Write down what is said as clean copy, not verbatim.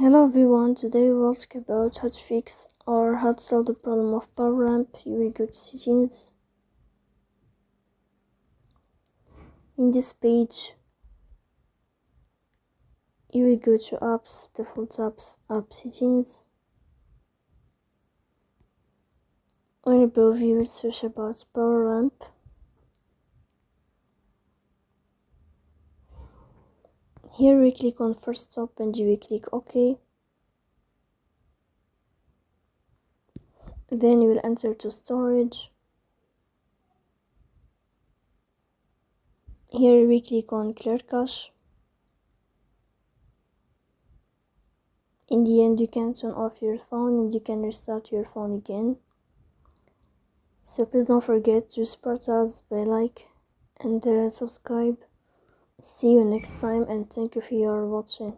Hello everyone, today we'll talk about how to fix or how to solve the problem of Poweramp. You will go to settings. In this page, you will go to apps, default apps, app settings. On above you will search about Poweramp. Here we click on first stop and you will click OK. Then you will enter to storage. Here we click on clear cache. In the end, you can turn off your phone and you can restart your phone again. So please don't forget to support us by like and subscribe. See you next time and thank you for your watching.